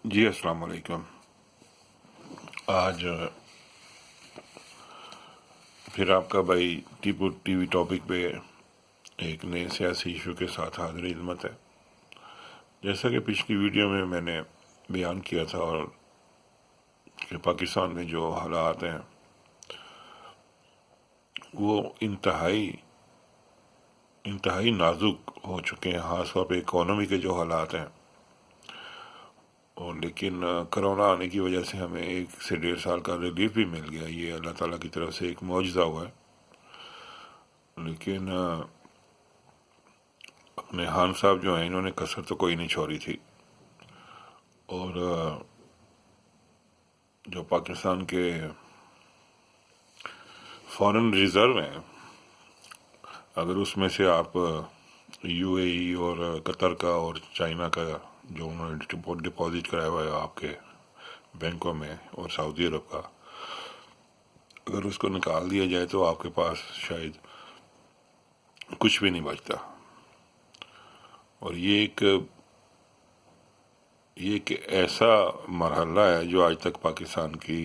جی السلام علیکم۔ آج پھر آپ کا بھائی ٹی وی ٹاپک پہ ایک نئے سیاسی ایشو کے ساتھ حاضر خدمت ہے۔ جیسا کہ پچھلی ویڈیو میں میں نے بیان کیا تھا اور کہ پاکستان میں جو حالات ہیں وہ انتہائی نازک ہو چکے ہیں، خاص طور پہ اکانومی کے جو حالات ہیں، اور لیکن کرونا آنے کی وجہ سے ہمیں 1 سے 1.5 سال کا ریلیف بھی مل گیا۔ یہ اللہ تعالیٰ کی طرف سے ایک معجزہ ہوا ہے۔ لیکن اپنے خان صاحب جو ہیں انہوں نے کسر تو کوئی نہیں چھوڑی تھی، اور جو پاکستان کے فارن ریزرو ہیں، اگر اس میں سے آپ یو اے ای اور قطر کا اور چائنا کا جو انہوں نے ڈپازٹ کرایا ہوا ہے آپ کے بینکوں میں، اور سعودی عرب کا، اگر اس کو نکال دیا جائے تو آپ کے پاس شاید کچھ بھی نہیں بچتا۔ اور یہ ایک ایسا مرحلہ ہے جو آج تک پاکستان کی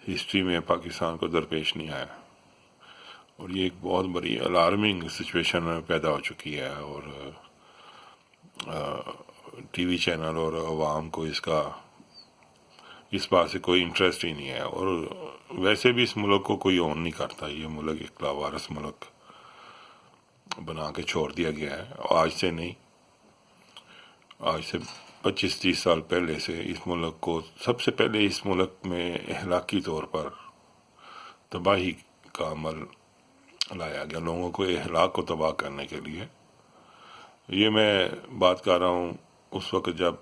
ہسٹری میں پاکستان کو درپیش نہیں آیا، اور یہ ایک بہت بڑی الارمنگ سچویشن پیدا ہو چکی ہے، اور ٹی وی چینل اور عوام کو اس بات سے کوئی انٹرسٹ ہی نہیں ہے، اور ویسے بھی اس ملک کو کوئی اون نہیں کرتا۔ یہ ملک ایک لاوارث ملک بنا کے چھوڑ دیا گیا ہے۔ آج سے نہیں، آج سے 25-30 سال پہلے سے اس ملک کو، سب سے پہلے اس ملک میں اخلاقی طور پر تباہی کا عمل لایا گیا، لوگوں کو اخلاق کو تباہ کرنے کے لیے۔ یہ میں بات کر رہا ہوں اس وقت جب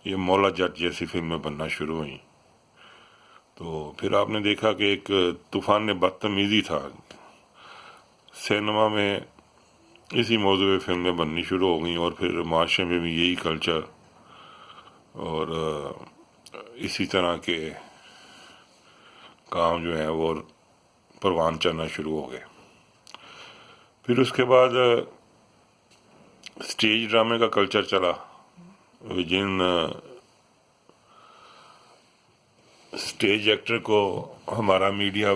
یہ مولا جٹ جیسی فلمیں بننا شروع ہوئیں، تو پھر آپ نے دیکھا کہ ایک طوفان بدتمیزی تھا سینما میں، اسی موضوع پہ فلمیں بننی شروع ہو گئیں، اور پھر معاشرے میں بھی یہی کلچر اور اسی طرح کے کام جو ہیں وہ پروان چڑھنا شروع ہو گئے۔ پھر اس کے بعد سٹیج ڈرامے کا کلچر چلا، جن سٹیج ایکٹر کو ہمارا میڈیا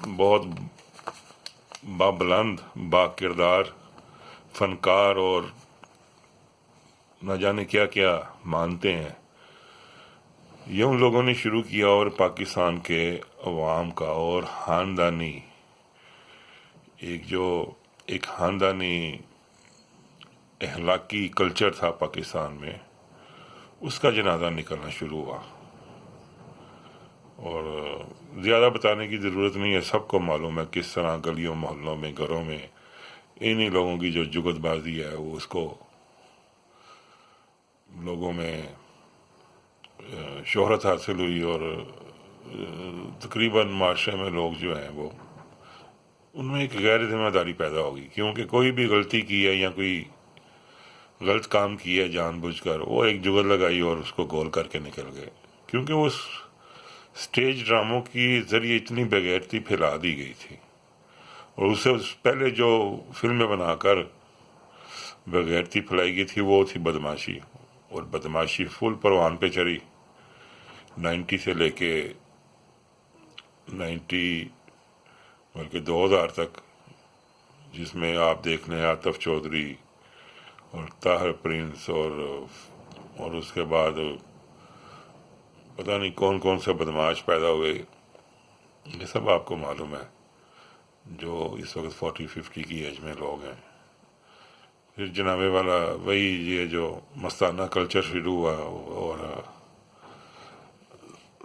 بہت بابلند، با کردار فنکار اور نہ جانے کیا کیا مانتے ہیں، یہ ان لوگوں نے شروع کیا، اور پاکستان کے عوام کا اور خاندانی ایک خاندانی اخلاقی کلچر تھا پاکستان میں، اس کا جنازہ نکلنا شروع ہوا۔ اور زیادہ بتانے کی ضرورت نہیں ہے، سب کو معلوم ہے کس طرح گلیوں محلوں میں گھروں میں انہی لوگوں کی جو جگت بازی ہے وہ اس کو لوگوں میں شہرت حاصل ہوئی، اور تقریباً معاشرے میں لوگ جو ہیں وہ ان میں ایک غیر ذمہ داری پیدا ہوگی، کیونکہ کوئی بھی غلطی کی ہے یا کوئی غلط کام کیا ہے جان بوجھ کر، وہ ایک جگت لگائی اور اس کو گول کر کے نکل گئے، کیونکہ وہ سٹیج ڈراموں کی ذریعے اتنی بےغیرتی پھیلا دی گئی تھی، اور اسے پہلے جو فلمیں بنا کر بےغیرتی پھیلائی گئی تھی وہ تھی بدماشی، اور بدماشی فل پروان پہ چڑھی 90 سے لے کے بلکہ 2000 تک، جس میں آپ دیکھ لیں عاطف چودھری اور طاہر پرنس اور اس کے بعد پتہ نہیں کون کون سے بدماش پیدا ہوئے، یہ سب آپ کو معلوم ہے، جو اس وقت 40-50 کی ایج میں لوگ ہیں۔ پھر جناب والا وہی یہ جو مستانہ کلچر شروع ہوا، اور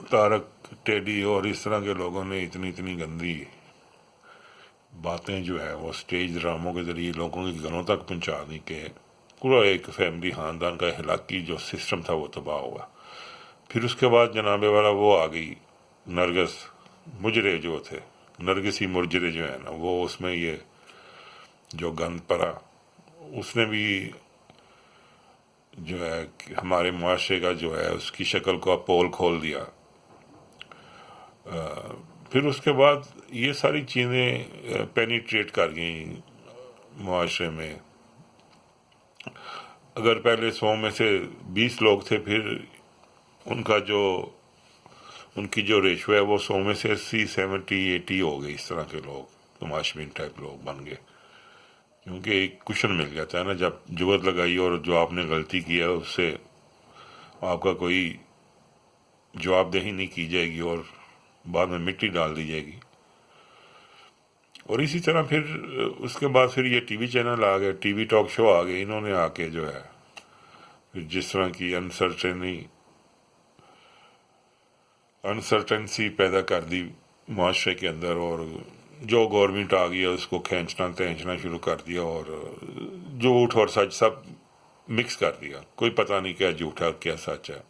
طارق ٹیڈی اور اس طرح کے لوگوں نے اتنی گندی باتیں جو ہے وہ سٹیج ڈراموں کے ذریعے لوگوں کے گھروں تک پہنچا دی کہ پورا ایک فیملی خاندان کا اخلاقی جو سسٹم تھا وہ تباہ ہوا۔ پھر اس کے بعد جناب والا وہ آ گئی نرگس مجرے جو تھے، نرگسی مرجرے جو ہیں نا، وہ اس میں یہ جو گند پڑا، اس نے بھی جو ہے ہمارے معاشرے کا جو ہے اس کی شکل کو پول کھول دیا۔ پھر اس کے بعد یہ ساری چیزیں پینیٹریٹ کر گئیں معاشرے میں، اگر پہلے 100 میں سے 20 لوگ تھے، پھر ان کی جو ریشو ہے وہ 100 میں سے 80 70 80 ہو گئی. اس طرح کے لوگ تماشبین ٹائپ لوگ بن گئے، کیونکہ ایک کوشن مل جاتا ہے نا. جب جگت لگائی اور جو آپ نے غلطی کی ہے اس سے آپ کا کوئی جواب دہی نہیں کی جائے گی اور بعد میں مٹی ڈال دی جائے گی. اور اسی طرح پھر اس کے بعد پھر یہ ٹی وی چینل آ گئے، ٹی وی ٹاک شو آ گئے. انہوں نے آ کے جو ہے پھر جس طرح کی انسرٹنسی پیدا کر دی معاشرے کے اندر، اور جو گورنمنٹ آ گئی ہے اس کو کھینچنا شروع کر دیا، اور جھوٹ اور سچ سب مکس کر دیا. کوئی پتہ نہیں کیا جھوٹ ہے کیا سچ ہے.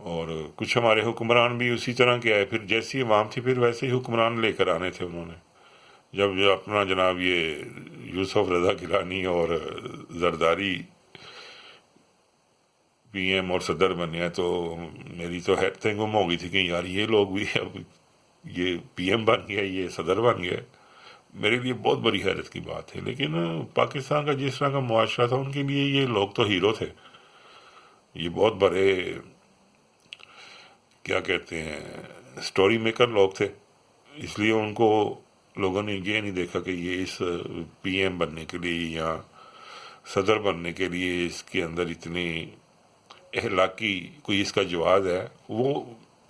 اور کچھ ہمارے حکمران بھی اسی طرح کے آئے، پھر جیسی عوام تھی پھر ویسے ہی حکمران لے کر آنے تھے انہوں نے. جب اپنا جناب یہ یوسف رضا گیلانی اور زرداری پی ایم اور صدر بنے تو میری تو حیرت گم ہو گئی تھی کہ یار یہ لوگ بھی اب یہ پی ایم بن گیا، یہ صدر بن گیا. میرے لیے بہت بڑی حیرت کی بات ہے. لیکن پاکستان کا جس طرح کا معاشرہ تھا ان کے لیے یہ لوگ تو ہیرو تھے، یہ بہت بڑے کیا کہتے ہیں سٹوری میکر لوگ تھے. اس لیے ان کو لوگوں نے یہ نہیں دیکھا کہ یہ اس پی ایم بننے کے لیے یا صدر بننے کے لیے اس کے اندر اتنی اخلاقی کوئی اس کا جواز ہے. وہ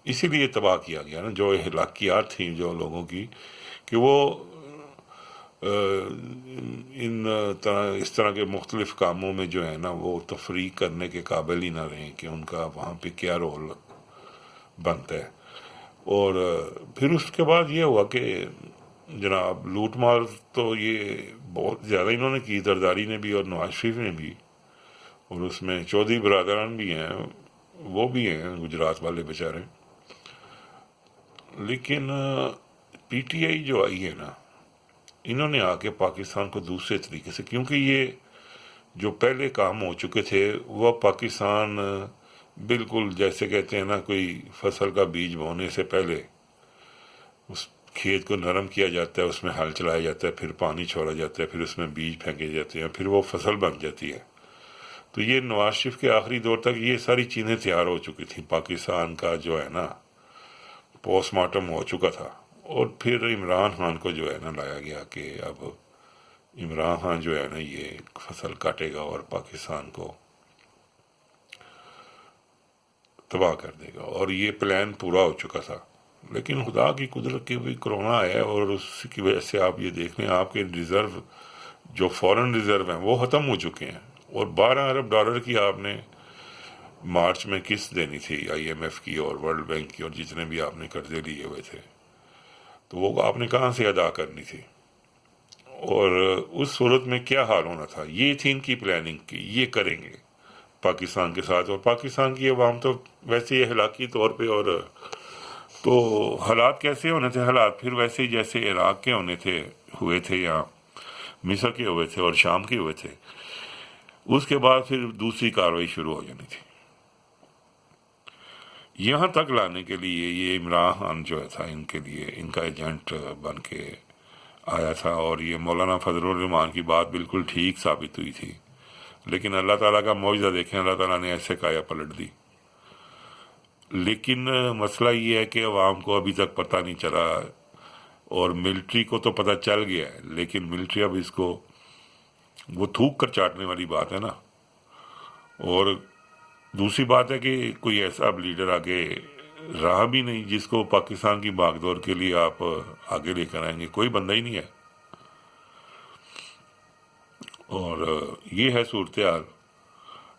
اسی لیے تباہ کیا گیا نا، جو اخلاقیات تھیں جو لوگوں کی، کہ وہ اس طرح کے مختلف کاموں میں جو ہے نا وہ تفریق کرنے کے قابل ہی نہ رہیں کہ ان کا وہاں پہ کیا رول بنتا ہے. اور پھر اس کے بعد یہ ہوا کہ جناب لوٹ مار تو یہ بہت زیادہ انہوں نے کی، زرداری نے بھی اور نواز شریف نے بھی. اور اس میں چودھری برادران بھی ہیں، وہ بھی ہیں گجرات والے بیچارے. لیکن پی ٹی آئی جو آئی ہے نا، انہوں نے آ کے پاکستان کو دوسرے طریقے سے، کیونکہ یہ جو پہلے کام ہو چکے تھے وہ پاکستان بالکل جیسے کہتے ہیں نا کوئی فصل کا بیج بونے سے پہلے اس کھیت کو نرم کیا جاتا ہے، اس میں ہل چلایا جاتا ہے، پھر پانی چھوڑا جاتا ہے، پھر اس میں بیج پھینکے جاتے ہیں، پھر وہ فصل بن جاتی ہے. تو یہ نواز شریف کے آخری دور تک یہ ساری چیزیں تیار ہو چکی تھیں. پاکستان کا جو ہے نا پوسٹ مارٹم ہو چکا تھا. اور پھر عمران خان کو جو ہے نا لایا گیا کہ اب عمران خان جو ہے نا یہ فصل کاٹے گا اور پاکستان کو تباہ کر دے گا. اور یہ پلان پورا ہو چکا تھا. لیکن خدا کی قدرت کی بھی کرونا ہے، اور اس کی وجہ سے آپ یہ دیکھ لیں آپ کے ریزرو جو فورن ریزرو ہیں وہ ختم ہو چکے ہیں. اور 12 ارب ڈالر کی آپ نے مارچ میں قسط دینی تھی آئی ایم ایف کی اور ورلڈ بینک کی، اور جتنے بھی آپ نے قرضے لیے ہوئے تھے تو وہ آپ نے کہاں سے ادا کرنی تھی. اور اس صورت میں کیا حال ہونا تھا، یہ تھی ان کی پلاننگ کی یہ کریں گے پاکستان کے ساتھ. اور پاکستان کی عوام تو ویسے ہی اخلاقی طور پہ، اور تو حالات کیسے ہونے تھے، حالات پھر ویسے ہی جیسے عراق کے ہوئے تھے یا مصر کے ہوئے تھے اور شام کے ہوئے تھے. اس کے بعد پھر دوسری کارروائی شروع ہو جانی تھی. یہاں تک لانے کے لیے یہ عمران خان جو تھا ان کے لیے ان کا ایجنٹ بن کے آیا تھا. اور یہ مولانا فضل الرحمان کی بات بالکل ٹھیک ثابت ہوئی تھی. لیکن اللہ تعالیٰ کا معجزہ دیکھیں، اللہ تعالیٰ نے ایسے کایا پلٹ دی. لیکن مسئلہ یہ ہے کہ عوام کو ابھی تک پتہ نہیں چلا، اور ملٹری کو تو پتہ چل گیا ہے، لیکن ملٹری اب اس کو وہ تھوک کر چاٹنے والی بات ہے نا. اور دوسری بات ہے کہ کوئی ایسا اب لیڈر آگے رہا بھی نہیں جس کو پاکستان کی بھاگ دوڑ کے لیے آپ آگے لے کر آئیں گے، کوئی بندہ ہی نہیں ہے. اور یہ ہے صورتحال.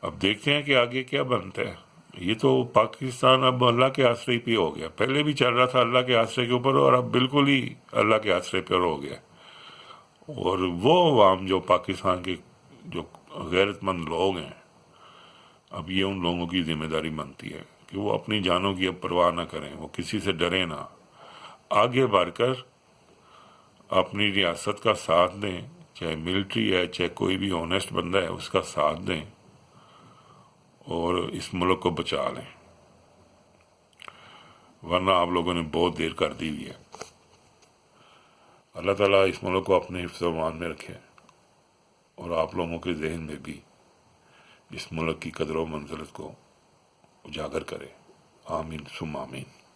اب دیکھتے ہیں کہ آگے کیا بنتا ہے. یہ تو پاکستان اب اللہ کے آسرے پہ ہو گیا، پہلے بھی چل رہا تھا اللہ کے آسرے کے اوپر، اور اب بالکل ہی اللہ کے آسرے پر ہو گیا. اور وہ عوام جو پاکستان کے جو غیرت مند لوگ ہیں، اب یہ ان لوگوں کی ذمہ داری بنتی ہے کہ وہ اپنی جانوں کی اب پرواہ نہ کریں، وہ کسی سے ڈریں نہ، آگے بڑھ کر اپنی ریاست کا ساتھ دیں، چاہے ملٹری ہے چاہے کوئی بھی آنیسٹ بندہ ہے اس کا ساتھ دیں اور اس ملک کو بچا لیں. ورنہ آپ لوگوں نے بہت دیر کر دی ہوئی ہے. اللہ تعالیٰ اس ملک کو اپنے حفظ و امان میں رکھے، اور آپ لوگوں کے ذہن میں بھی اس ملک کی قدر و منزلت کو اجاگر کرے. آمین ثم آمین.